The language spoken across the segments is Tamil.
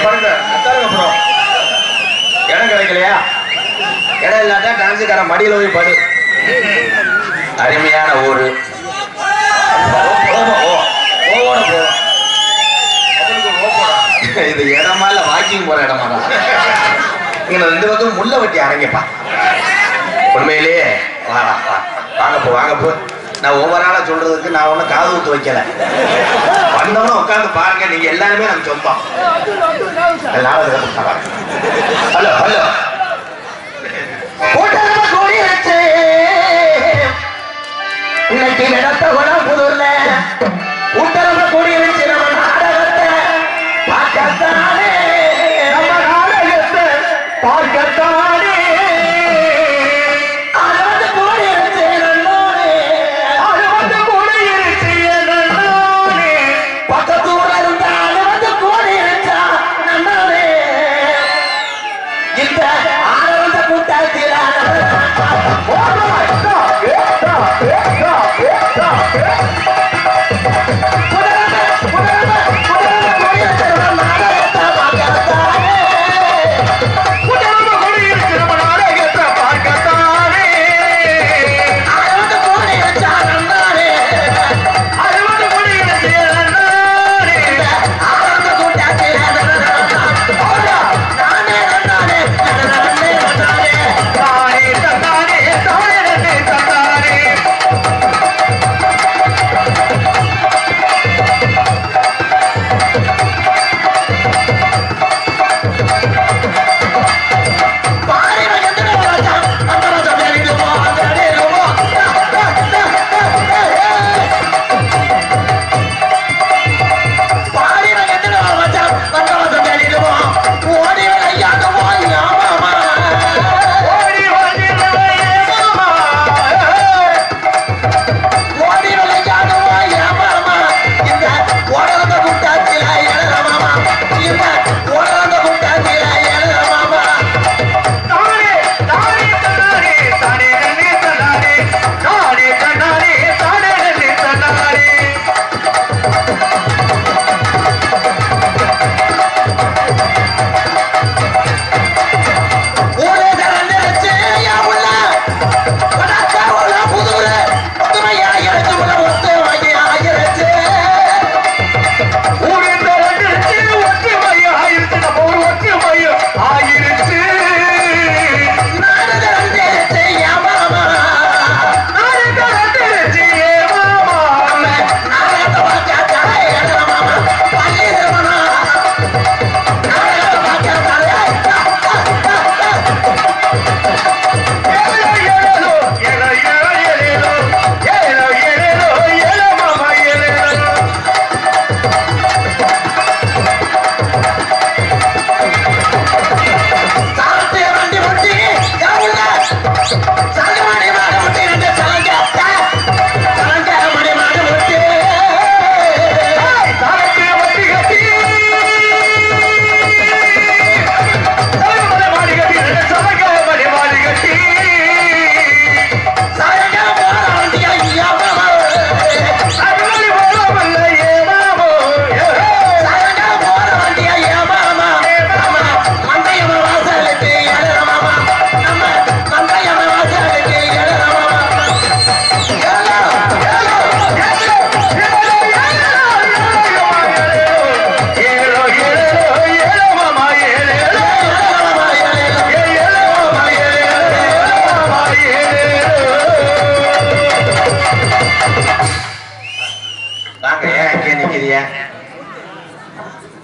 பாருங்க ப்ரோ, இடம் கிடைக்கலையா? இடம் இல்லாட்டா டான்ஸுக்காரன் மடியில் போய் படு. அருமையான ஊரு. இது இடமா இல்ல வாக்கிங் போற இடமா தான். இங்க 2 பக்கம் முள்ள வெட்டி அரங்கப்பா. உண்மையிலேயே வாங்க போ. நான் ஒவ்வொரு நாளா சொல்றதுக்கு நான் ஒன்னும் காது ஊத்து வைக்கல. வந்தவனும் உட்காந்து பாருங்க, நீங்க எல்லாருமே நம்ம சொந்தம். ஹலோ ஹலோ இன்னைக்கு நடத்த குணம் புதுல கூட்டரம்ப கூடியிருச்சு. நம்ம நாடகத்தை பார்க்கத்தானே, நம்ம நாடகத்தை பார்க்கத்தானே.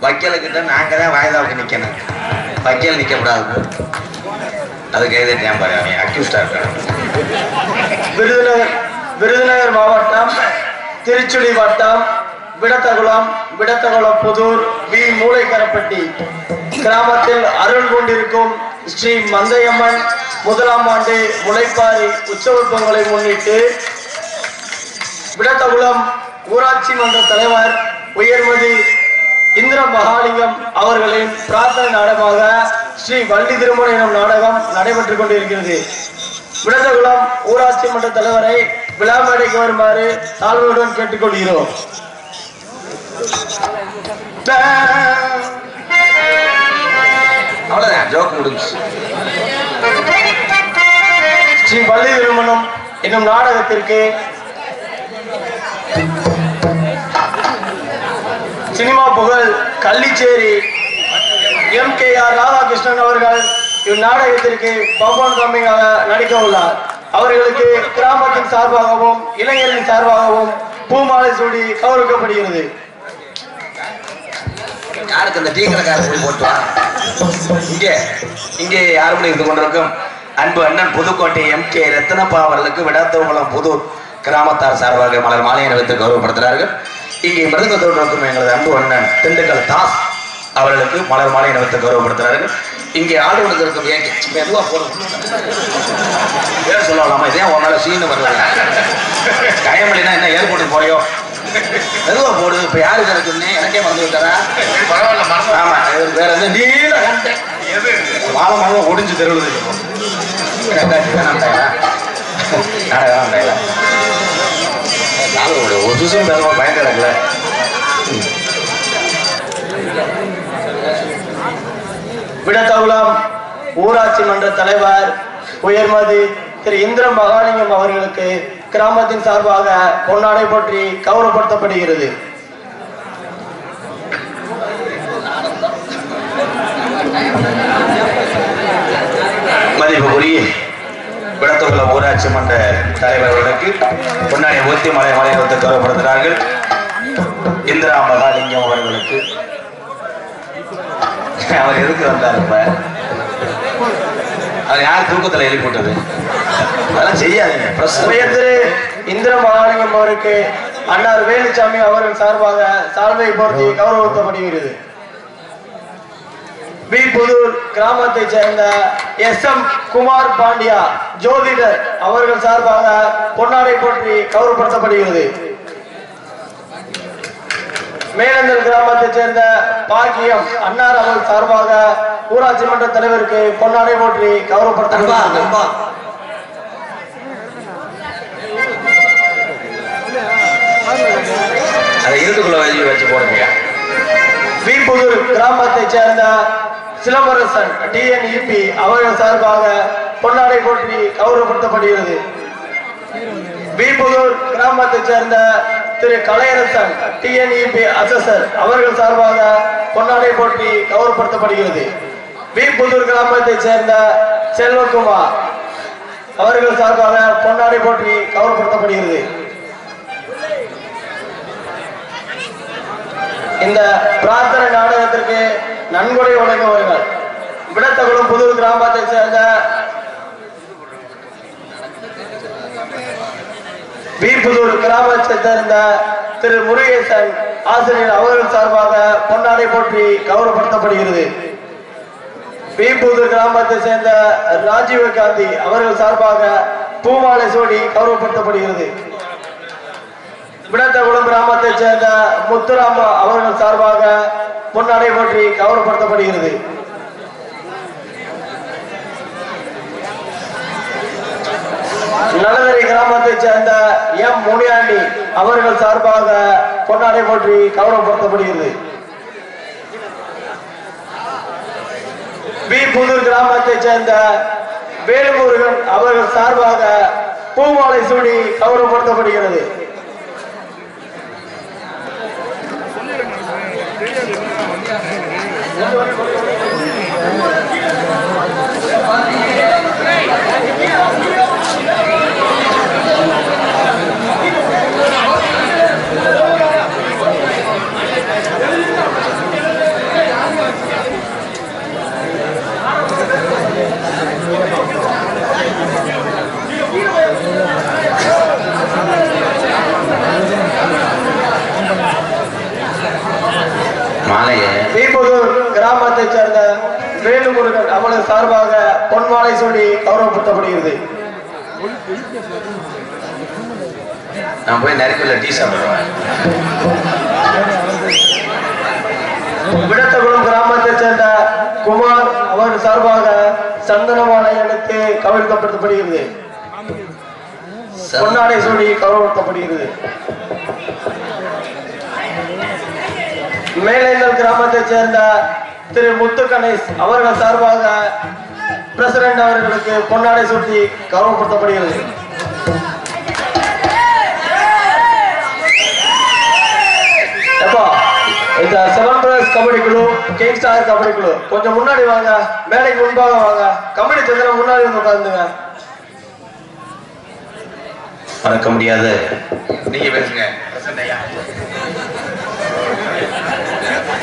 வக்கீலுக்கிட்ட நாங்க தான் வாய்தாவுக்கு நிக்கணும், வக்கீல் நிக்க கூடாது. அதுக்கு எழுதிட்டேன் பாரு, அவன் அக்யூஸ்டா இருக்கான். விருதுநகர் மாவட்டம் திருச்சுழி வட்டம் விடத்தகுளம் புதூர் வி மூளைக்கரப்பட்டி கிராமத்தில் அருள் கொண்டிருக்கும் ஸ்ரீ மந்தையம்மன் 1ஆம் ஆண்டு முளைப்பாரி உற்சவ பொங்கலை முன்னிட்டு விடத்தகுளம் ஊராட்சி மன்ற தலைவர் உயர்மதி இந்திர மகாலிங்கம் அவர்களின் பிரார்த்தனை நாடகமாக ஸ்ரீ வள்ளி திருமணம் எனும் நாடகம் நடைபெற்றுக் கொண்டிருக்கிறது. விடத்தகுளம் ஊராட்சி மன்ற தலைவரை விழா மேடைக்கு வருமாறு தாழ்வுடன் கேட்டுக்கொள்கிறோம். முடிஞ்சு. ஸ்ரீ வள்ளி திருமணம் என்னும் நாடகத்திற்கு சினிமா புகழ் கள்ளிச்சேரி MKR ராதாகிருஷ்ணன் அவர்கள் இந்நாடகத்திற்கு பர்ஃபார்ம் கம்மிங்காக நடிக்க உள்ளார். அவர்களுக்கு கிராமத்தின் சார்பாகவும் இளைஞரின் சார்பாகவும் பூமாலை சூடி கௌரவிக்கப்படுகிறது. யாருக்கு இந்த டீ கடைக்கார சொல்லி போட்டுவா இங்கே இங்கே யாரும் இருந்து கொண்டிருக்கும் அன்பு அண்ணன் புதுக்கோட்டை MK ரத்னப்பா அவர்களுக்கு விடாத்தவங்குளம் புது கிராமத்தார் சார்பாக மலர் மாலை அணிவித்து கௌரவப்படுத்துகிறார்கள். இங்கே மிருதங்கத்தோடு இருக்கும் எங்களது அன்பு அண்ணன் திண்டுக்கல் தாஸ் அவர்களுக்கு மலர் மாலை அணிவித்து கௌரவப்படுத்துகிறார்கள். இங்கே ஆளுநருக்கு இருக்கும் மெதுவா போடும் பேர் சொல்லலாமா? இதே ஒரு நாள் சீனு வருவாங்க கயமொழினா என்ன ஏர்போர்ட்டுக்கு போறியோ மெதுவா போடு. இப்ப யாருக்கு இருக்குன்னு எனக்கே மறந்து விட்டாரா? ஆமா வேற எந்த நீல வாழ மரம் ஒடிஞ்சு தெருவுது ஒரு சுசும் பேசமா பயந்து கிடக்கல. விடத்தகுளம் ஊராட்சி மன்ற தலைவர் உயர்மதி திரு இந்திரம் மகாலிங்கம் அவர்களுக்கு கிராமத்தின் சார்பாக பொன்னாடை போற்றி கௌரவப்படுத்தப்படுகிறது. மதிப்புக்குரிய விடத்தகுளம் ஊராட்சி மன்ற தலைவர்களுக்கு பொன்னாடை ஊத்தி மலை மலையை கௌரவப்படுத்துகிறார்கள். இந்திரா மகாலிங்கம் அவர்களுக்கு அவர் எதுக்கு வந்தார்? இப்ப அவர் யார் தூக்கத்துல எழுதி போட்டது? அதெல்லாம் செய்யாதீங்க. திரு இந்திர மகாலிங்கம் அவருக்கு அன்னார் வேலுச்சாமி அவர்கள் சார்பாக சால்வை போர்த்தி கௌரவப்படுத்தப்படுகிறது. பி புதூர் கிராமத்தை சேர்ந்த SM குமார் பாண்டியா ஜோதிடர் அவர்கள் சார்பாக பொன்னாடை போற்றி கௌரவப்படுத்தப்படுகிறது. மேலந்தல் கிராமத்தை சேர்ந்த பாக்கியம் அன்னார் அவர்கள் சார்பாக ஊராட்சி மன்ற தலைவருக்கு பொன்னாடை போற்றி கௌரவப்படுத்தப்படுகிறது. அதை இருந்துக்குள்ள வச்சு போடுங்க. வீபுதூர் கிராமத்தை சேர்ந்த சிலம்பரசன் TNEP அவர்கள் சார்பாக பொன்னாடை போற்றி கௌரவப்படுத்தப்படுகிறது. வீபுதூர் கிராமத்தை சேர்ந்த திரு கலையரசன் TNEP அசசர் அவர்கள் சார்பாக பொன்னாடை போற்றி கௌரவப்படுத்தப்படுகிறது. வீபுதூர் கிராமத்தை சேர்ந்த செல்வகுமார் அவர்கள் சார்பாக பொன்னாடை போற்றி கௌரவப்படுத்தப்படுகிறது. இந்த பிரார்த்தனை நாடகத்திற்கு நன்கொடை வழங்குவார்கள் விடத்தகுளம் புதூர் கிராமத்தை சேர்ந்த வீர்புதூர் கிராமத்தை சேர்ந்த திரு முருகேசன் ஆசிரியர் அவர்கள் சார்பாக பொன்னாடை போற்றி கௌரவப்படுத்தப்படுகிறது. வீர்புதூர் கிராமத்தை சேர்ந்த ராஜீவ் காந்தி அவர்கள் சார்பாக பூமாலை சூடி கௌரவப்படுத்தப்படுகிறது. விடத்தகுளம் கிராமத்தை சேர்ந்த முத்துராமா அவர்கள் சார்பாக பொன்னாடை போற்றி கௌரவப்படுத்தப்படுகிறது. நலதரை கிராமத்தை சேர்ந்த முனியாண்டி அவர்கள் சார்பாக பொன்னாடை போற்றி கௌரவப்படுத்தப்படுகிறது. புதூர் கிராமத்தை சேர்ந்த வேலுமுருகன் அவர்கள் சார்பாக பூமாலை சூடி கௌரவப்படுத்தப்படுகிறது. கிராமத்தை சேர்ந்த வேலுமுருகன் அவர்கள் சார்பாக பொன்மாலை சூடி கௌரவப்படுத்தப்படுகிறது. நான் போய் நெருக்கல டீ சாப்பிடுவேன். விடத்தகுளம் கிராமத்தை சேர்ந்த குமார் அவர்கள் சார்பாக சந்தனமாலை எடுத்து கௌரவப்படுத்தப்படுகிறது. பொன்னாடை சூடி கௌரவப்படுத்தப்படுகிறது. மேலேந்தல் கிராமத்தை சேர்ந்த திரு முத்து கணேஷ் அவர்கள் சார்பாக பிரசிடென்ட் அவர்களுக்கு பொன்னாடை சூட்டி கௌரவப்படுத்தப்படுகிறது. இந்த 7 பிரதர்ஸ் கபடி குழு, கிங் ஸ்டார் கபடி குழு கொஞ்சம் முன்னாடி வாங்க, மேடைக்கு முன்பாக வாங்க. கபடி சந்திரன் முன்னாடி வந்து உட்கார்ந்துங்க. மறக்க முடியாது. நீங்க பேசுங்க.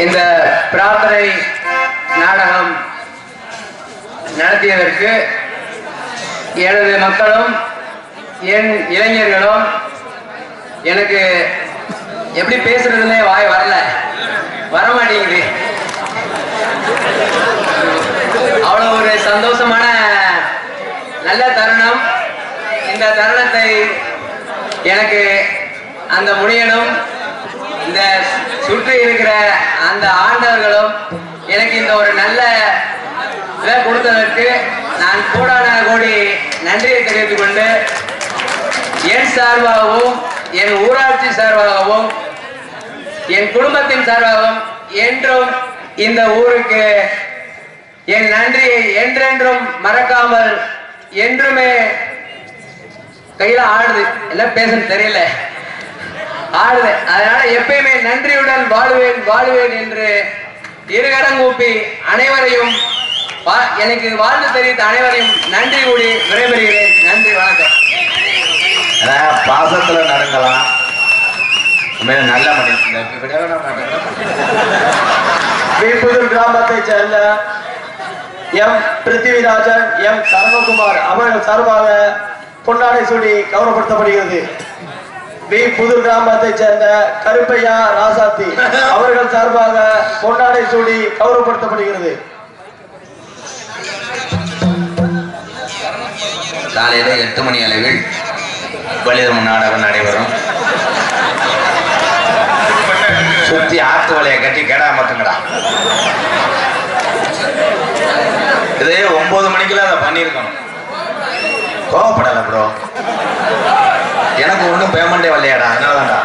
இந்த பிரார்த்தனை நாடகம் நடத்தியதற்கு எனது மக்களும் என் இளைஞர்களும், எனக்கு எப்படி பேசுறதுன்னே வாய் வரமாட்டேங்குது. அவ்வளவு ஒரு சந்தோஷமான நல்ல தருணம். இந்த தருணத்தை எனக்கு அந்த முனியனும் இந்த சுற்றி இருக்கிற அந்த ஆண்டவர்களும் எனக்கு இந்த ஒரு நல்ல இதை கொடுத்ததற்கு நான் கோடான கோடி நன்றியை தெரிவித்துக் கொண்டு, என் சார்பாகவும் என் ஊராட்சி சார்பாகவும் என் குடும்பத்தின் சார்பாகவும் என்றும் இந்த ஊருக்கு என் நன்றியை என்றென்றும் மறக்காமல், என்றுமே கையில ஆடுது, எல்லாம் பேச தெரியல, ஆடுது. அதனால எப்பயுமே நன்றியுடன் வாழுவேன் என்று இருகரங்கூப்பி அனைவரையும், எனக்கு வாழ்ந்து தெரிவித்த அனைவரையும் நன்றி கூடி விடைபெறுகிறேன். நன்றி, வணக்கம். பாசத்துல நடுங்கலாம். நல்ல வீப்புதூர் கிராமத்தை சேர்ந்த எம் பிருத்திவிராஜன், எம் சரவகுமார் அவர்கள் சார்பாக பொன்னாடை சூடி கௌரவப்படுத்தப்படுகிறது. புதூர் கிராமத்தை சேர்ந்த கருப்பையா ராசாத்தி அவர்கள் சார்பாக பொன்னாடை சூடி கௌரவப்படுத்தப்படுகிறது. காலையில 8 மணி அளவில் வலிதர்மன் நாடகம் நடைபெறும். சுத்தி ஆத்து வலையை கட்டி கேடா மட்டுங்கடா. இதே 9 மணிக்குள்ள அதை பண்ணிருக்கணும். கோவப்படல ப்ரோ, எனக்கு ஒன்றும் பேமெண்டே வரலையாடா, அதனாலதான்டா.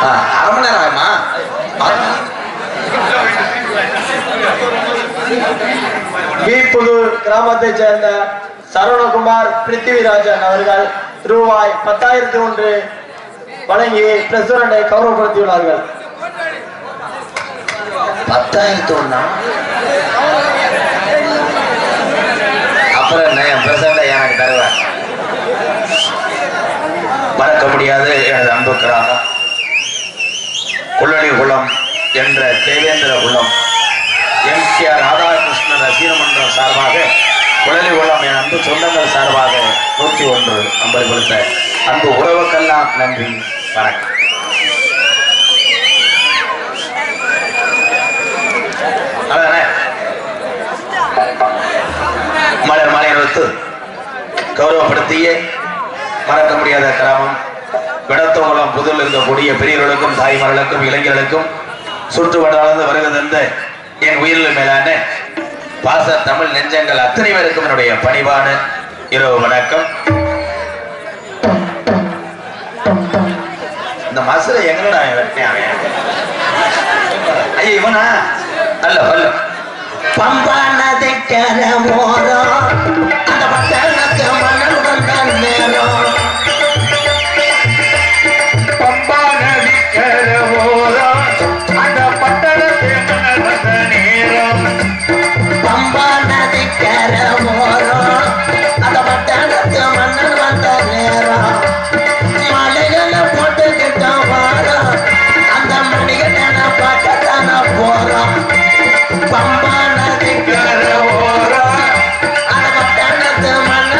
1/2 மணி நேரம் ஆகுமா? புதூர் கிராமத்தை சேர்ந்த சரவணகுமார் பிருத்திவிராஜன் அவர்கள் ரூபாய் 10,001 வழங்கி பிரசிடண்டை கௌரவப்படுத்தியுள்ளார்கள். 10,001 அப்புறம் என்ன பிரசிடண்டை எனக்கு தருவேன். மறக்க முடியாது எனது அன்பு கிராமம் குள்ளலி குளம் என்ற தேவேந்திர குளம் எம்கேஆர் ராதாகிருஷ்ணன் ரசிகர் மன்றம் சார்பாக குள்ளலி குளம் என் அன்பு சொந்தங்கள் சார்பாக 101 ஐம்பது கொடுத்த அன்பு உறவுக்கெல்லாம் நன்றி, வணக்கம். மலர் மலையெழுத்து கௌரவப்படுத்திய மறக்க முடியாத கிராமம் விடத்தோங்குளம் புதூரில் இருக்கக்கூடிய பெரியவர்களுக்கும் தாய்மார்களுக்கும் இளைஞர்களுக்கும் சுற்று வட்டாரந்து வருகை தந்த என் உயிரில் மேலான பாச தமிழ் நெஞ்சங்கள் அத்தனை பேருக்கும் என்னுடைய பணிவான இரவு வணக்கம். இந்த மசுரை எங்கடா வெட்டினேன் ஐயா, இவனா அல்ல அல்ல பம்பா நதி கரமோரம் அந்த பட்டணத்து மணல் வந்த நேரம், பம்பா நதி கரமோரம் அந்த பட்டணத்து மணல் வந்த நேரம், பம்பா நதி கரமோரம் அந்த பட்டணத்து மணல் வந்த நேரம், மலைகளை போட்டுக்கிட்ட வாரம் அந்த மணிகட்டான பக்கத்தான போறோம். பம்பா நதி கரமோரம் அந்த பட்டணத்து மணல்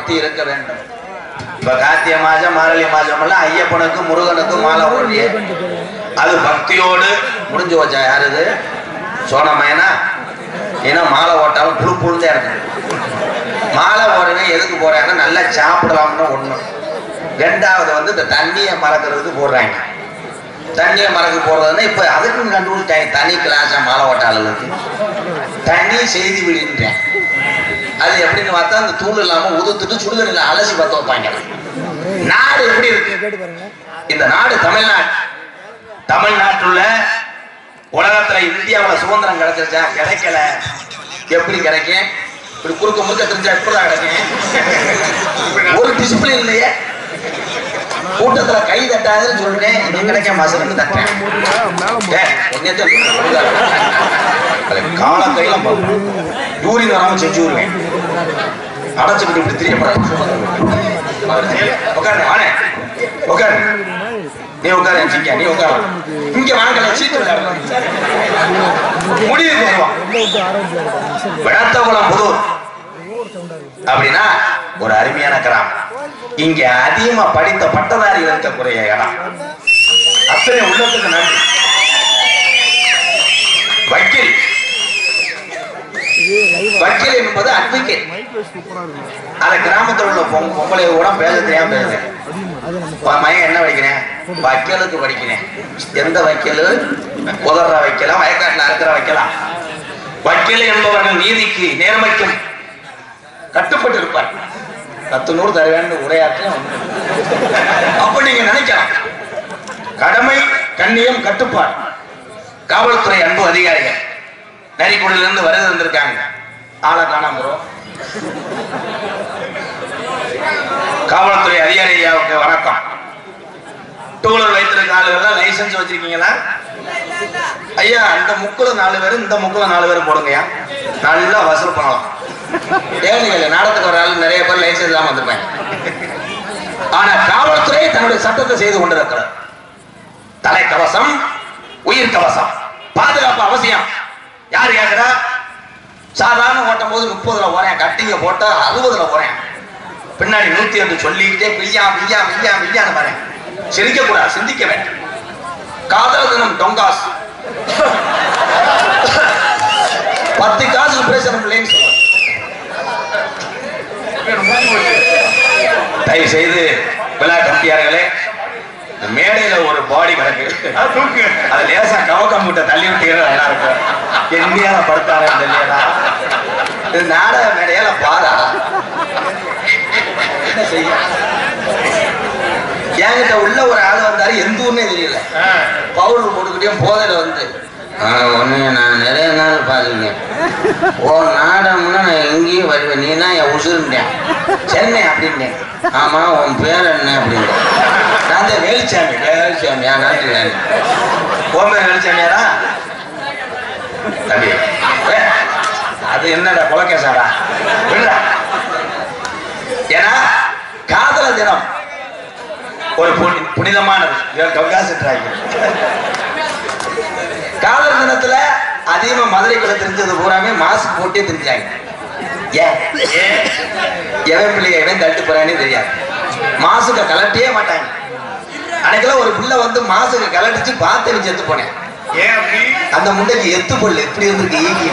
பக்தி இருக்க வேண்டும். இப்ப கார்த்திகை மாசம் மார்கழி மாசம் எல்லாம் ஐயப்பனுக்கு முருகனுக்கு மாலை ஓடிய அது பக்தியோடு முடிஞ்சு வச்சா யாருது சோனமயனா. ஏன்னா மாலை ஓட்டாலும் புழு புழுந்தே இருக்கு. மாலை ஓடுங்க எதுக்கு போறாங்க? நல்லா சாப்பிடலாம்னு ஒண்ணு. ரெண்டாவது வந்து இந்த தண்ணியை மறக்கிறதுக்கு போடுறாங்க. தண்ணியை மறக்க போடுறதுன்னா இப்ப அதுக்கும் கண்டுபிடிச்சாங்க தனி கிளாஸா மாலை ஓட்டாளுக்கு தண்ணி செய்தி விடுன்றேன். அது எப்படின்னு பார்த்தா அந்த தூள் இல்லாம உதுத்துட்டு சுடுதண்ணில அலசி பத்த வைப்பாங்க. நாடு எப்படி இருக்கு? இந்த நாடு தமிழ்நாடு. தமிழ்நாட்டுல உலகத்துல இந்தியாவில் சுதந்திரம் கிடைச்சிருச்சா? கிடைக்கல. எப்படி கிடைக்கும்? இப்படி குறுக்க முறுக்க தெரிஞ்சா இப்படிதான் கிடைக்கும். ஒரு டிசிப்ளின் இல்லையே. கூட்டத்துல கை தட்டாதுன்னு சொல்றேன், இது கிடைக்க மாசம் தட்டேன். கால கையில யூரின் வராம செஞ்சு விடுவேன். அடைச்சுக்கிட்டு இப்படி தெரியப்படாது. உட்காரு வானே உட்காரு. நீ உட்காரு நீ உட்கார. இங்க வாங்கல சீட்டு முடிவு வருவான். விடத்தகுளம் புதூர் அப்படின்னா ஒரு அருமையான கிராமம். இங்க அதிகமா படித்த பட்டதாரிகள் இருக்கக்கூடிய இடம். அத்தனை உள்ளத்துக்கு நன்றி. வக்கீல் வக்கீல் என்பது அட்வொகேட். அந்த கிராமத்தில் உள்ள பொம்பளை கூட பேச தெரியாம பேசுறேன். மையம் என்ன படிக்கிறேன்? வக்கீலுக்கு படிக்கிறேன். எந்த வக்கீல்? உதற வைக்கலாம், வயக்காட்டில் அறுக்கிற வைக்கலாம். வக்கீல் என்பவர்கள் நீதிக்கு நேர்மைக்கும் கட்டுப்பட்டு இருப்பார். 10 நூறு தர வேண்டும் உரையாற்ற. அப்ப நீங்க நினைக்கலாம் கடமை கண்ணியம் கட்டுப்பாடு. காவல்துறை அன்பு அதிகாரிகள் நரிக்குடியில இருந்து வருது வந்திருக்காங்க. ஆளை காணாம போறோம். காவல்துறை அதிகாரியாவுக்கு வணக்கம். டூலர் வைத்திருக்க ஆளுகள் லைசன்ஸ் வச்சிருக்கீங்களா? ஐயா இந்த முக்குல 4 பேர், இந்த முக்குல 4 பேர் போடுங்கய்யா. நல்லா வசூல் பண்ணலாம். ஏழைகள் நாடத்துக்கு ஒரு ஆள் நிறைய பேர் லைசன்ஸ் இல்லாம வந்திருப்பாங்க. ஆனா காவல்துறை தன்னுடைய சட்டத்தை செய்து கொண்டிருக்கிறார். தலைக்கவசம், உயிர் கவசம், பாதுகாப்பு அவசியம். யாரு கேட்கிறா? சாதாரண ஓட்டும் போது 30ல போறேன், கட்டிங்க போட்டா 60ல போறேன், பின்னாடி 108 சொல்லிக்கிட்டே பிய்யா பிய்யா பிய்யா பிய்யான்னு பாறேன். சிரிக்க கூடாது, சிந்திக்க வேண்டும். காதல் தினம் டொங்காஸ் 10 காசு பேசணும் இல்லைன்னு சொல்லுவாங்க. தயவு செய்து விழா கமிட்டியார்களே, மேடையில ஒரு பாடி கிடக்கு, அது லேசா கவக்கம் மூட்டை தள்ளி விட்டீங்க நல்லா இருக்கும். எங்கேயால படுத்தாரா தெரியலா. இது நாடக மேடையால பாரா என்ன செய்ய. என்கிட்ட உள்ள ஒரு ஆள் வந்தாரு, எந்த ஊர்னே தெரியல. பவுடர் போட்டுக்கிட்டே போதையில வந்து ஒண்ணு நான் நிறைய நாள் பாருங்க. ஓ நாடகம்னா நான் எங்கேயும் வருவேன், நீ தான் என் உசுருந்தேன். சென்னை அப்படின்னேன். ஆமா உன் பேர் என்ன அப்படின்னு. நான் தான் வேலுச்சாமி. வேலுச்சாமி என் நாட்டுல உன் பேர் வேலுச்சாமியாரா? தம்பி அது என்னடா கொலகேசாரா? ஏன்னா காதல தினம் ஒரு புனிதமானது. காதல் தினத்துல அதிகமா மதுரைக்குள்ள தெரிஞ்சது பூராமே மாஸ்க் போட்டே தெரிஞ்சாங்க. எவன் பிள்ளைய எவன் தட்டு போறானே தெரியாது. மாசுக்க கலட்டியே மாட்டாங்க. அன்னைக்கெல்லாம் ஒரு பிள்ளை வந்து மாசுக்கு கலட்டிச்சு பார்த்து செத்து போனேன். அந்த முண்டைக்கு எத்து பொருள் எப்படி இருந்திருக்கு ஈகி.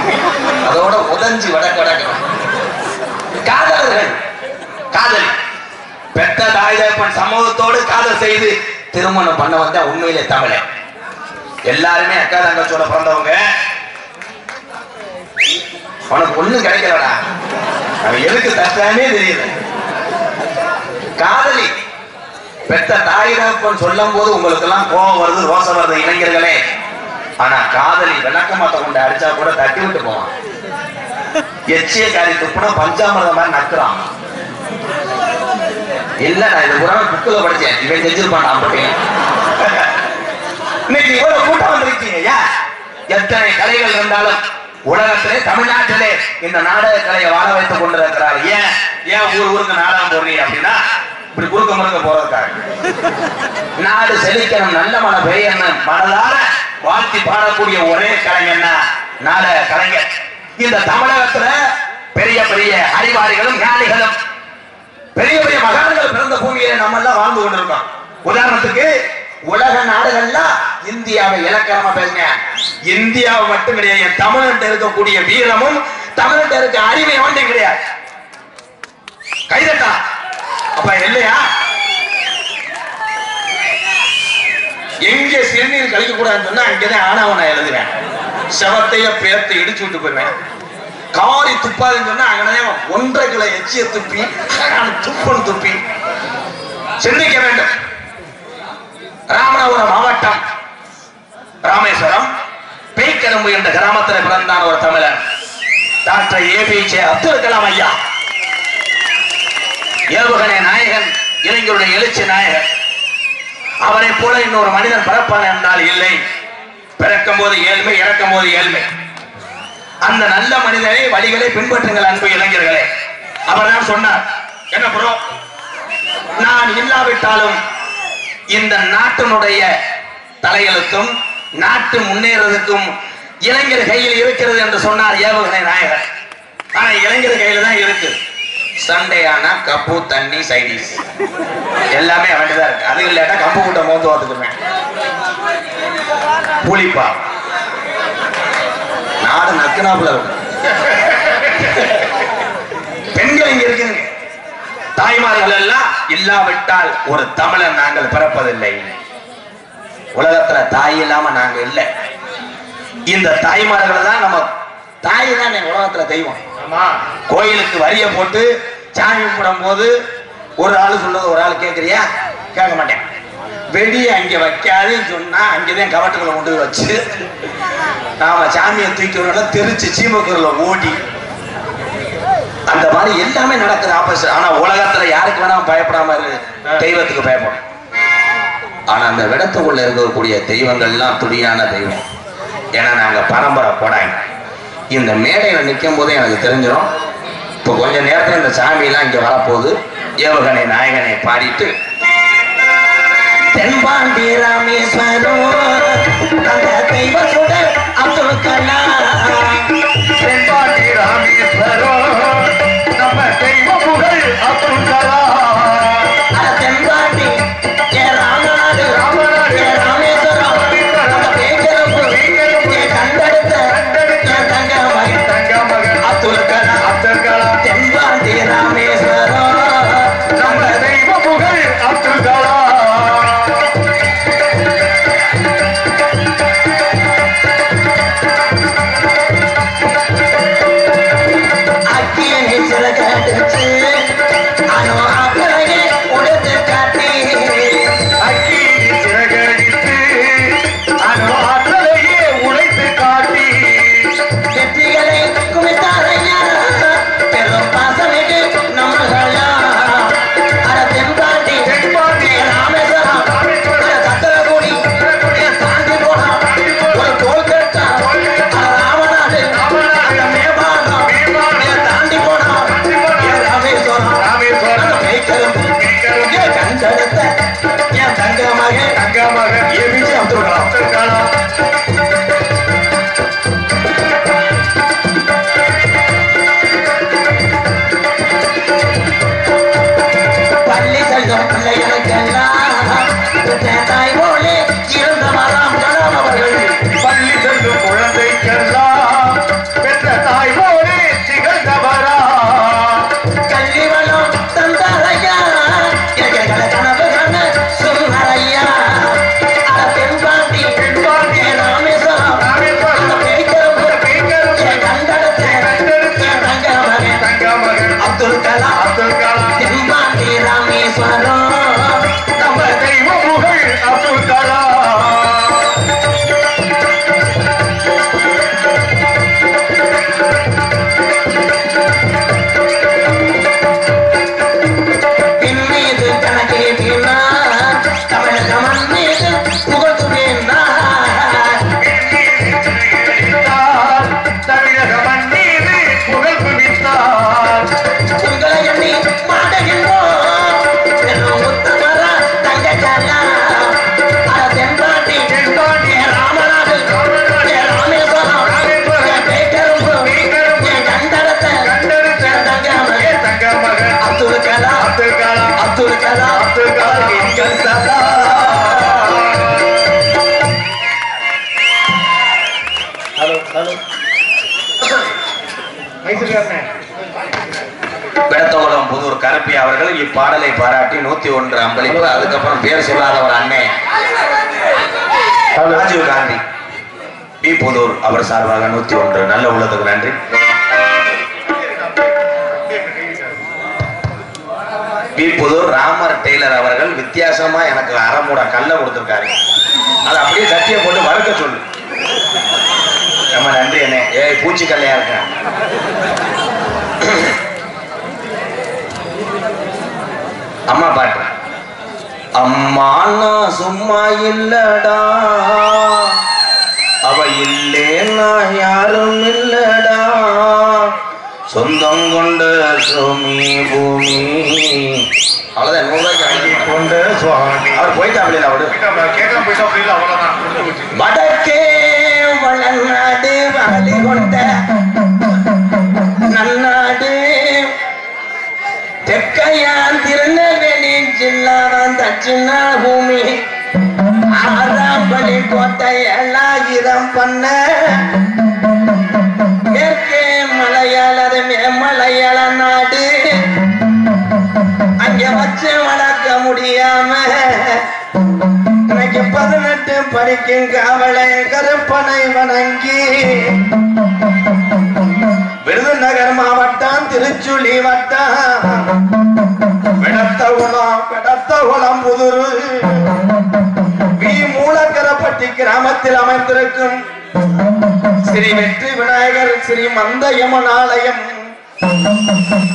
அதோட உதஞ்சி வடக்கு. காதலர்கள் காதல் பெற்ற தாய் தகப்பன் சமூகத்தோடு காதல் செய்து திருமணம் பண்ண வந்தா உண்மையிலே தமிழ. எல்லாருமே அக்கா தங்கச்சோட பிறந்தவங்க. உனக்கு ஒண்ணும் கிடைக்கலடா, அவன் எதுக்கு தட்டானே தெரியல. காதலி பெற்ற தாய் தகப்பன் சொல்லும் போது உங்களுக்கு எல்லாம் கோபம் வருது, ரோசம் வருது இளைஞர்களே. ஆனா காதலி விளக்கமாத்த கொண்டு அடிச்சா கூட தட்டி விட்டு போவான். எச்சிய காரி துப்புனா பஞ்சாமிரதம் மாதிரி நக்குறான். இல்ல நான் இது கூட புக்குல படிச்சேன், இவன் செஞ்சிருப்பான். இன்னைக்கு இவ்வளவு கூட்டம் வந்திருக்கீங்க. எத்தனை கலைகள் இருந்தாலும் உலகத்திலே தமிழ்நாட்டிலே இந்த நாடக கலையை வாழ வைத்துக் கொண்டிருக்கிறார். ஏன் ஊருக்கு நாடகம் போடுறீங்க அப்படின்னா இப்படி குறுக்க முறுக்க போறதுக்காக. நாடு செழிக்கணும், நல்ல மன பெயர்ணும், மனதார வாழ்த்தி பாடக்கூடிய ஒரே கலைஞர்னா நாடக கலைஞர். இந்த தமிழகத்துல பெரிய பெரிய அறிவாளிகளும் ஞானிகளும் பெரிய பெரிய மகான்கள் பிறந்த பூமியில நம்ம எல்லாம் வாழ்ந்து கொண்டிருக்கோம். உதாரணத்துக்கு உலக நாடுகள்லாம் இந்தியாவை இலக்கணமா பேசுங்க. இந்தியாவை மட்டும் கிடையாது, தமிழ்நாட்டில் இருக்கக்கூடிய வீரமும் தமிழ்நாட்டில் இருக்க அறிவை ஒன்றும் கிடையாது. கைதட்டா அப்ப இல்லையா? எங்க சிறுநீர் கழிக்க கூடாதுன்னு சொன்னா அங்கதான் ஆனாவ எழுதுவேன். செவத்தைய பேர்த்து இடிச்சு விட்டு போயிருவேன். காரி துப்பாதுன்னு சொன்னா அங்கதான் 1.5 கிலோ எச்சிய துப்பி துப்பன் துப்பி. சிந்திக்க வேண்டும். ராமநாதபுரம் மாவட்டம் ராமேஸ்வரம் பேய்க்கரும்பு என்ற கிராமத்தில் பிறந்தார் ஒரு தமிழர், டாக்டர் ஏபிஜே அப்துல் கலாம் ஐயா. ஏவுகணை நாயகன், இளைஞருடைய எழுச்சி நாயகன். அவரை போல இன்னொரு மனிதன் பிறப்பான் என்றால் இல்லை. பிறக்கும் போது ஏழ்மை, இறக்கும் போது ஏழ்மை. அந்த நல்ல மனிதனை வழிகளை பின்பற்றுங்கள் அன்பு இளைஞர்களே. அவர் தான் சொன்னார், என்ன ப்ரோ, நான் இல்லாவிட்டாலும் இந்த நாட்டினுடைய தலையெழுத்தும் நாட்டு முன்னேறதுக்கும் இளைஞர் கையில் இருக்கிறது என்று சொன்னார் ஏவுகணை நாயகர். ஆனா இளைஞர் கையில தான் இருக்கு. சண்டே ஆனா கப்பு தண்ணி சைடிஸ் எல்லாமே அவன்தான் இருக்கு. அது இல்லைன்னா கம்பு கூட்ட மோந்து பார்த்துக்குவேன். புளிப்பா நாடு நக்குனாப்புல இருக்கு. பெண்கள் இங்க இருக்குங்க. தாய்மார்கள் எல்லாம் இல்லாவிட்டால் ஒரு தமிழன் நாங்கள் பிறப்பதில்லை. உலகத்துல தாய் இல்லாம நாங்க இல்லை. இந்த தாய்மார்கள் தான் நம்ம தாய் தான் உலகத்துல தெய்வம். கோயிலுக்கு வரிய போட்டு சாமி கும்பிடும் போது ஒரு ஆளு சொல்றது ஒரு ஆள் கேட்கறியா? கேட்க மாட்டேன். வெடியை அங்க வைக்காதுன்னு சொன்னா அங்கதான் கவட்டுகளை கொண்டு வச்சு நாம சாமியை தூக்கி வரல தெரிச்சு சீமக்கூரில் ஓடி அந்த மாதிரி எல்லாமே நடக்குது ஆப்போசிட். ஆனா உலகத்துல யாருக்கு வேணாலும் பயப்படாம இருக்கு, தெய்வத்துக்கு பயப்படும். ஆனா அந்த விடத்துக்குள்ள இருக்கக்கூடிய தெய்வங்கள்லாம் துடியான தெய்வம். ஏன்னா நாங்க பரம்பரை போடாங்க. இந்த மேடையில நிற்கும் போது எனக்கு தெரிஞ்சிடும் இப்போ கொஞ்ச நேரத்துல இந்த சாமி எல்லாம் இங்க வரப்போகுது. ஏவுகணை நாயகனை பாடிட்டு தென்பாண்டி ராமேஸ்வரம் அந்த தெய்வ சுடர் அப்துல் கலாம். தென்பாண்டி ராமேஸ்வரம் நம்ம தெய்வ புகழ் அப்துல் கலாம். தென்பாண்டி ராமநாடு ராமேஸ்வரம் அந்த பேக்கரப்பு கண்டெடுத்த தங்க மகன் அப்துல் கலாம். தென்பாண்டி ராமேஸ்வரம் நம்ம தெய்வ புகழ் அப்துல் கலாம். அவர்கள் இப்பாடலை பாராட்டி 101 அம்பளிப்பு. அதுக்கப்புறம் பேர் சொல்லாத ஒரு அண்ணன் ராஜீவ் காந்தி பி புதூர் அவர் சார்பாக 101 நல்ல உள்ளத்துக்கு நன்றி. பி புதூர் ராமர் டெய்லர் அவர்கள் வித்தியாசமா எனக்கு அரைமூட கல்ல கொடுத்திருக்காரு. அதை அப்படியே சட்டியை போட்டு வறுக்க சொல்லு. ரொம்ப நன்றி அண்ணே. ஏய் பூச்சி கல்லையா இருக்க. அம்மா பாட்டு. அம்மா நான் சும்மா இல்லடா, அவ இல்லேன்னா யாரும் இல்லடா, சொந்தம் கொண்ட சுவாமி பூமி. அவ்வளவுதான். 100 ரூபாய்க்கு கொண்ட சுவாமி. அவர் போயிட்டாப்ல. அவரு கேட்க போயிட்டா அவ்வளவுதான். வடக்கே வளநாடு வாலி கொண்ட நன்னாடு, தெக்கையான் திருநெல்வேலி ஜில்லாவான் தட்சிணா பூமி, ஆறாம்பள்ளி கோட்டை 7000 பண்ண, மேற்கே மலையாளர் மேமலையாள நாடு, அங்க வச்சு வளர்க்க முடியாம எனக்கு 18 படிக்கும் காவலை கருப்பனை வணங்கி, விருதுநகர் மாவட்டம் திருச்சுழி வட்டம் விடத்தகுளம் புதுரு வி மூலக்கரப்பட்டி கிராமத்தில் அமைந்திருக்கும் ஸ்ரீ வெற்றி விநாயகர் ஸ்ரீ மந்தயமன் ஆலயம்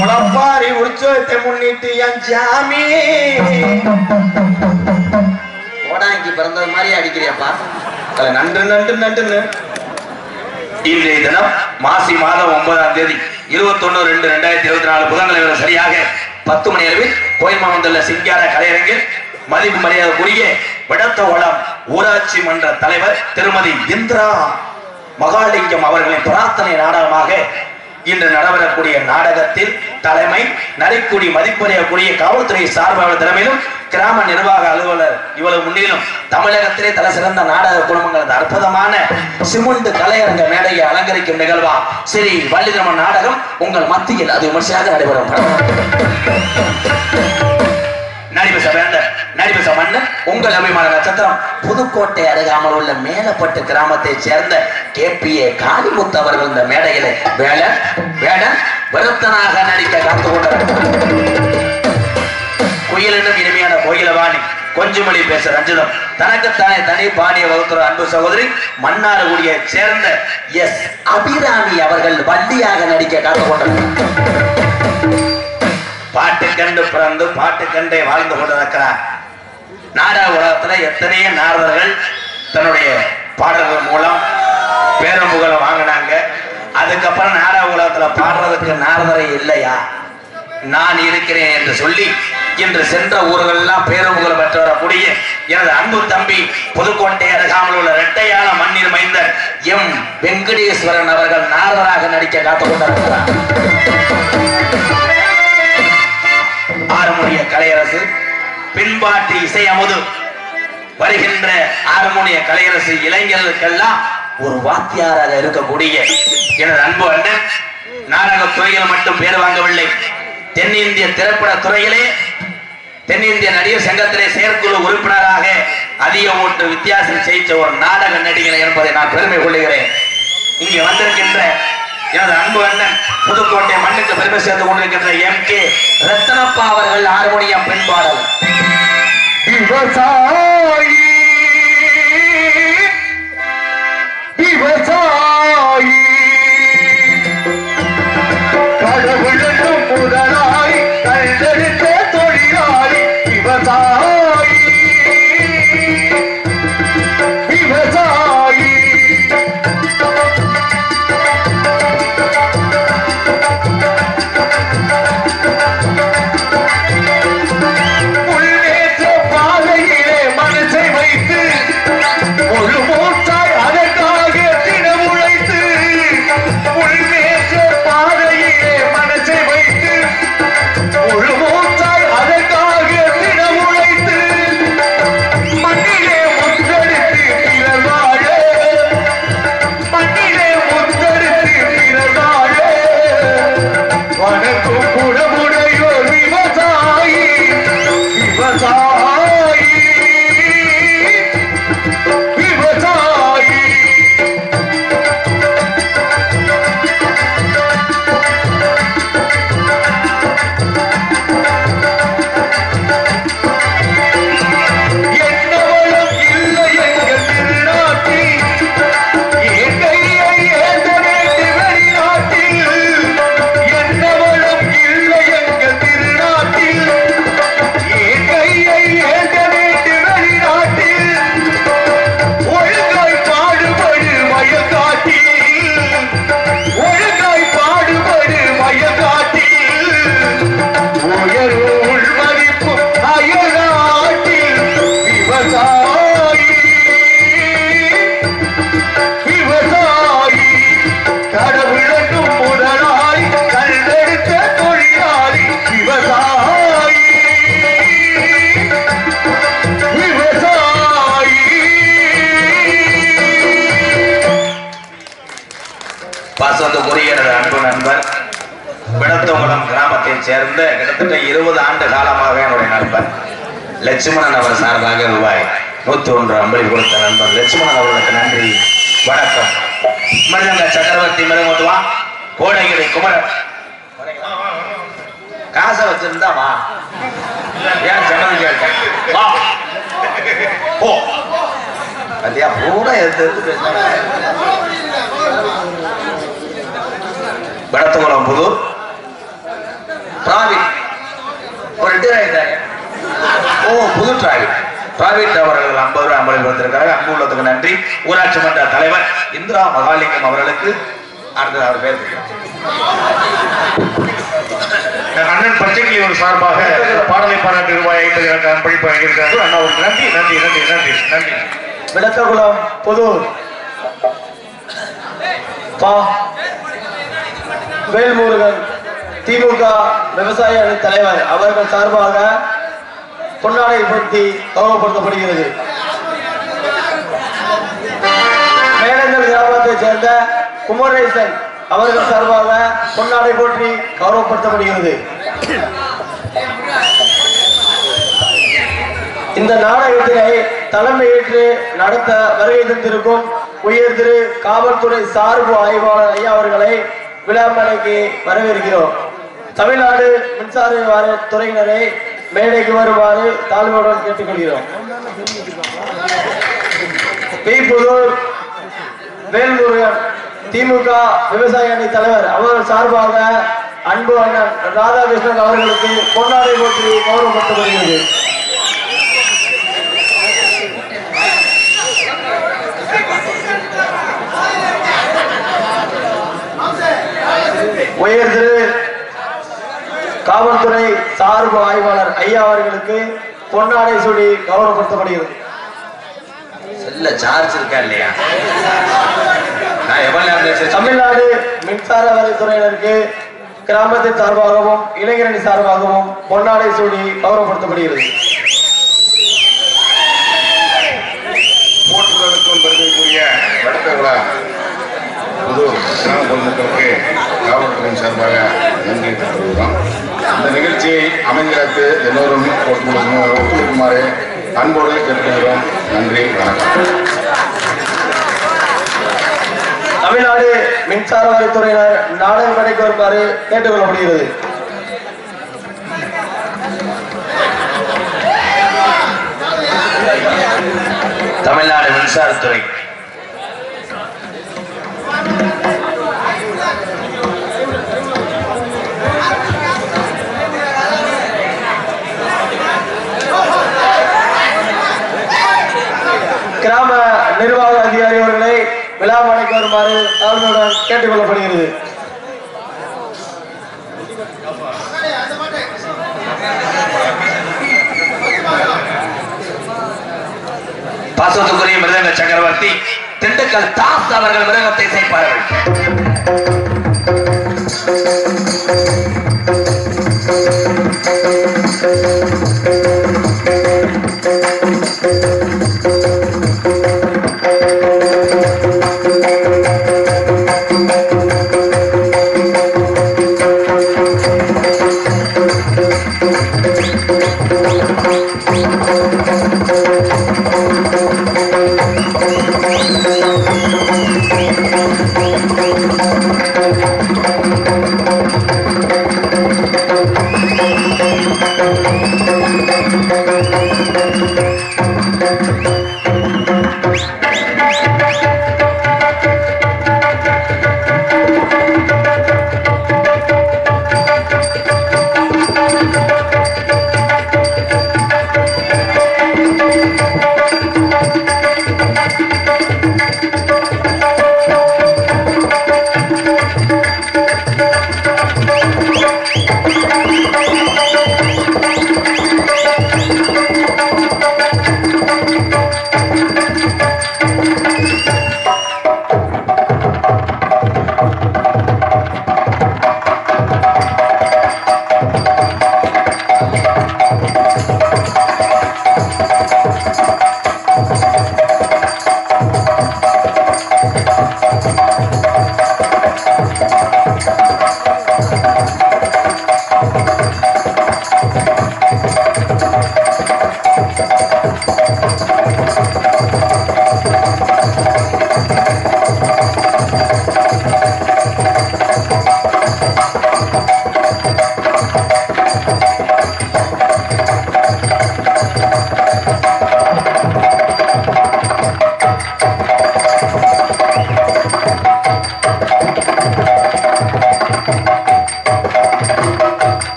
முளப்பாரி உற்சவத்தை முன்னிட்டு என் சாமி ஓடாங்கி பிறந்தது மாதிரி அடிக்கிறியப்பா. நன்று நன்று நன்றுன்னு. இன்றைய தினம் மாசி மாதம் 9ஆம் தேதி 21/2/2024 புதன்கிழமை சரியாக 10 மணி அளவில் கோயில் மாவட்டத்தில் சிங்கார கலையரங்கில் மதிப்பு மரியாதைக்குரிய விடத்தகுளம் ஊராட்சி மன்ற தலைவர் திருமதி இந்திரா மகாலிங்கம் அவர்களின் பிரார்த்தனை நாடகமாக இன்று நடைபெறக்கூடிய நாடகத்தில் தலைமை நரிக்குடி மதிப்புரையக்கூடிய காவல்துறை சார்பாளர் தலைமையிலும் கிராம நிர்வாக அலுவலர் இவ்வளவு முன்னிலும் தமிழகத்திலே தலை சிறந்த நாடக குழுமங்களது அற்புதமான சிமுண்டு கலையரங்க மேடையை அலங்கரிக்கும் நிகழ்வா ஸ்ரீ வள்ளிதர்மன் நாடகம் உங்கள் மத்தியில் அது விமர்சையாக நடைபெறும். நடிபச மன்னன் உங்கள் அபிமான நட்சத்திரம் புதுக்கோட்டை அருகாமல் உள்ள மேலப்பட்டு கிராமத்தை சேர்ந்த KPA காளிமுத்து அவர்கள் இந்த மேடையில வேடன் வருத்தனாக நடிக்க காத்து கொண்டார். குயிலினும் இனிமையான கோயிலவாணி கொஞ்சமொழி பேச ரஞ்சிதம் தனக்குத்தானே தனி பாணிய வகுத்துற அன்பு சகோதரி மன்னார்குடியை சேர்ந்த எஸ் அபிராமி அவர்கள் வள்ளியாக நடிக்க காத்து கொண்டார். பாட்டு கண்டு பிறந்து பாட்டு கண்டே வாழ்ந்து கொண்டிருக்கிறார். நாடக உலகத்துல எத்தனையோ நாரதர்கள் தன்னுடைய பாடல்கள் மூலம் பேரம்புகளை வாங்கினாங்க. அதுக்கப்புறம் நாடக உலகத்துல பாடுறதுக்கு நாரதரை இல்லையா, நான் இருக்கிறேன் என்று சொல்லி இன்று சென்ற ஊர்கள் எல்லாம் பேரம்புகளை பெற்று வரக்கூடிய எனது அன்பு தம்பி புதுக்கோட்டை அருகாமல் உள்ள இரட்டையான மண்ணில் மைந்தர் எம் வெங்கடேஸ்வரன் அவர்கள் நாரதராக நடிக்க காத்துக் கொண்டிருக்கிறார். ஆறுமுடிய கலையரசு பின்பாட்டு இசை அமுது வருகின்ற ஆறுமுடிய கலையரசு இளைஞர்களுக்கெல்லாம் ஒரு வாத்தியாராக இருக்கக்கூடிய எனது அன்பு அண்ணன் நாடக துறையில் மட்டும் பேர் வாங்கவில்லை, தென்னிந்திய திரைப்பட துறையிலே தென்னிந்திய நடிகர் சங்கத்திலே செயற்குழு உறுப்பினராக அதிக ஓட்டு வித்தியாசம் செய்த ஒரு நாடக நடிகர் என்பதை நான் பெருமை கொள்கிறேன். இங்கே வந்திருக்கின்ற எனது அன்பு அண்ணன் புதுக்கோட்டை மண்ணுக்கு பெருமை சேர்ந்து கொண்டிருக்கின்ற MK ரத்னப்பா அவர்கள் ஹார்மோனியம் பெண் பாடல். விவசாயி விவசாயி கடவுளும் முதலாய் கண்டெடுத்த தொழிலாளி விவசாயி விவசாயி முன்னேற்ற பாதையிலே மனசை பாசத்துக்குரிய எனது அன்பு நண்பர் விடத்தங்குளம் கிராமத்தைச் சேர்ந்த கிட்டத்தட்ட 20 ஆண்டு காலமாக என்னுடைய நண்பர் லட்சுமணன் அவர் சார்பாக ரூபாய் 101 அம்பளி கொடுத்த நண்பர் லட்சுமணன் அவர்களுக்கு நன்றி. வணக்கம். மிருதங்க சக்கரவர்த்தி மிருதமுத்துவா கோடைகிரி குமரன் காசை வச்சிருந்தா வா, ஏன் சம்மதி கேட்டேன் வா போ. அதையா பூரா எடுத்து பேசினாங்க. விடத்தங்குளம் புதூர் டிராவிட் ஒரு ரிட்டையர் ஆயிட்டாங்க. புது டிராவிட் அவர்கள் 50 ரூபாய் அம்பளி கொடுத்திருக்காங்க. அன்பு உள்ளத்துக்கு நன்றி. ஊராட்சி மன்ற தலைவர் இந்திரா மகாலிங்கம் அவர்களுக்கு அடுத்தது அவர் பேர் அண்ணன் பச்சைக்கிளி ஒரு சார்பாக பாடலை பாராட்டு ரூபாய் 50 அன்பளி வழங்கியிருக்கிறார்கள். அண்ணா ஒரு நன்றி நன்றி நன்றி நன்றி நன்றி. விளக்ககுளம் புதூர் வேல்முருகன் திமுக விவசாய அணி தலைவர் அவர்கள் சார்பாக பொன்னாடை போட்டி கௌரவப்படுத்தப்படுகிறது. மேலங்கள் கிராமத்தைச் சேர்ந்த குமரேசன் அவர்கள் சார்பாக பொன்னாடை போட்டி கௌரவப்படுத்தப்படுகிறது. இந்த நாடகத்தினை தலைமையேற்று நடத்த வருகை தந்திருக்கும் உயர் திரு காவல்துறை சார்பு ஆய்வாளர் ஐயா அவர்களை விழாமலைக்கு வரவேற்கிறோம். தமிழ்நாடு மின்சார வாரிய துறையினரை மேடைக்கு வருமாறு தாழ்மையுடன் கேட்டுக்கொள்கிறோம். புதூர் வேல்முருகன் திமுக விவசாய அணி தலைவர் அவர்கள் சார்பாக அன்பு அண்ணன் ராதாகிருஷ்ணன் அவர்களுக்கு பொன்னாடை போட்டி கௌரவப்படுத்தப்படுகிறது. உயர் திரு காவல்துறை சார்பு ஆய்வாளர் ஐயா அவர்களுக்கு பொன்னாடை சூடி கௌரவப்படுத்தப்படுகிறது. தமிழ்நாடு மின்சார வரித்துறையினருக்கு கிராமத்தின் சார்பாகவும் இளைஞரணி சார்பாகவும் பொன்னாடை சூடி கௌரவப்படுத்தப்படுகிறது. போற்றுவதற்கும் பெருமைக்குரிய வடக்குளம் புது கிராம பொதுமக்களுக்கு காவல்துறையின் சார்பாக நன்றி தெரிவிக்கிறோம். இந்த நிகழ்ச்சியை அமைந்திருக்கு எல்லோரும் ஒத்துழைக்குமாறு அன்போடு கேட்டுக்கொள்கிறோம். நன்றி, வணக்கம். தமிழ்நாடு மின்சார வரித்துறையினர் நாடக மேடைக்கு வருமாறு கேட்டுக்கொள்ளப்படுகிறது. தமிழ்நாடு மின்சாரத்துறை கிராம நிர்வாக அதிகாரி அவர்களை விழாமலைக்கு வருமாறு தாழ்மையுடன் கேட்டுக்கொள்ளப்படுகிறது. பாசத்துக்குரிய மிருதங்க சக்கரவர்த்தி திண்டுக்கல் தாஸ் அவர்கள் மிருதங்கத்தை இசைப்பார்கள்.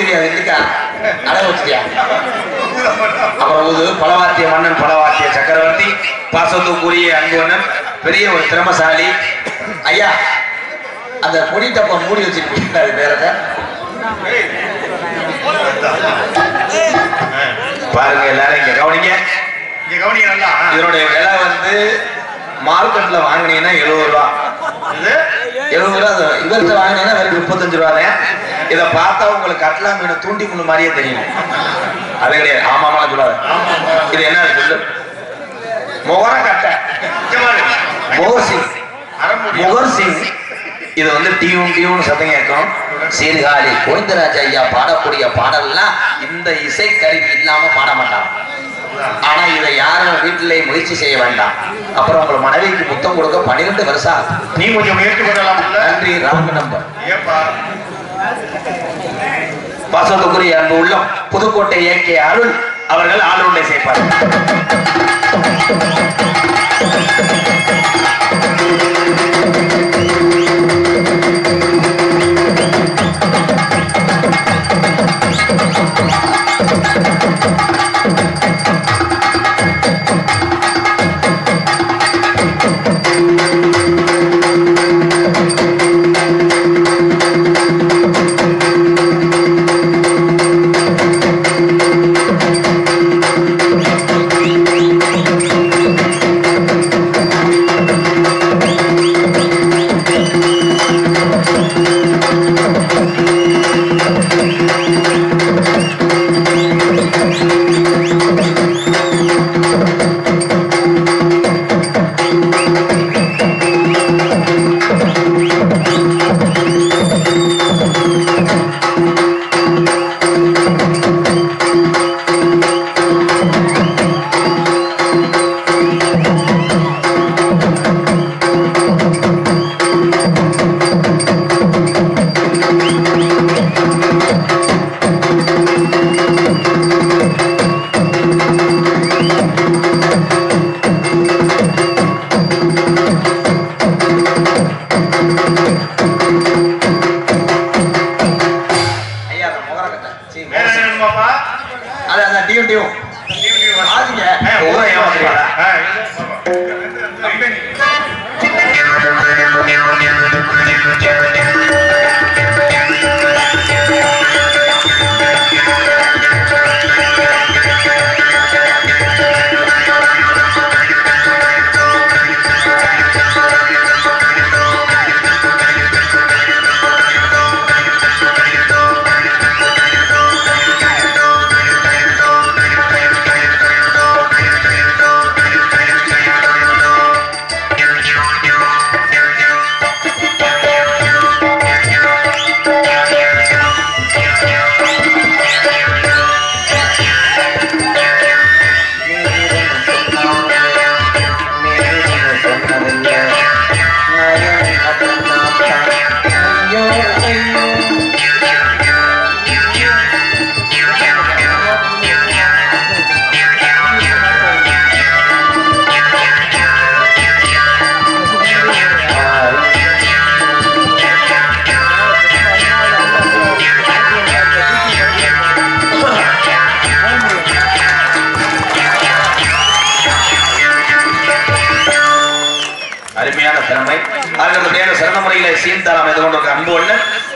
ஊதுவியா இருக்கா அளவு வச்சியா அப்புறம் ஊது பலவாத்திய மன்னன் பலவாத்திய சக்கரவர்த்தி பாசத்துக்குரிய அன்புவண்ணன் பெரிய ஒரு திறமசாலி ஐயா அந்த பொடி டப்பா மூடி வச்சிருக்கீங்க அது பேரத பாருங்க எல்லாரும் இங்க கவனிங்க இதனுடைய விலை வந்து மார்க்கெட்ல வாங்கினீங்கன்னா 70 ரூபா 70 ரூபா இவர்கிட்ட வாங்கினீங்கன்னா வெறும் 35 ரூபாய் இதை பார்த்தா உங்களுக்கு கட்லா மீன் தூண்டி முள்ளு மாதிரியே தெரியும் அது கிடையாது ஆமாமா சொல்லாது இது என்ன சொல்லு முகர கட்டை முகர் சிங் இது வந்து டியூன் சத்தம் கேட்கும் சீர்காழி கோவிந்தராஜ் ஐயா பாடக்கூடிய பாடல்லாம் இந்த இசை கருவி இல்லாம பாட மாட்டாங்க ஆனா இதை யாரும் வீட்டிலே முயற்சி செய்ய வேண்டாம் அப்புறம் உங்க மனைவிக்கு முத்தம் கொடுக்க 12 வருஷம் நீ கொஞ்சம் முயற்சி பண்ணலாம் நன்றி ராம நம்பர் பாசத்துக்குரிய அன்பு உள்ளம் புதுக்கோட்டை ஏகே அருள் அவர்கள் ஆளுநரை சேர்ப்பார்கள்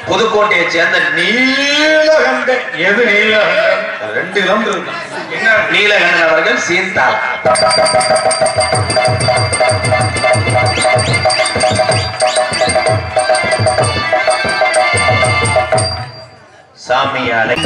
புதுக்கோட்டையை சேர்ந்த நீலகண்டன் எது நீலகண்டன் 2 கிலோமீட்டர் என்ன நீலகண்டன் அவர்கள் சீந்தால் சாமி அலை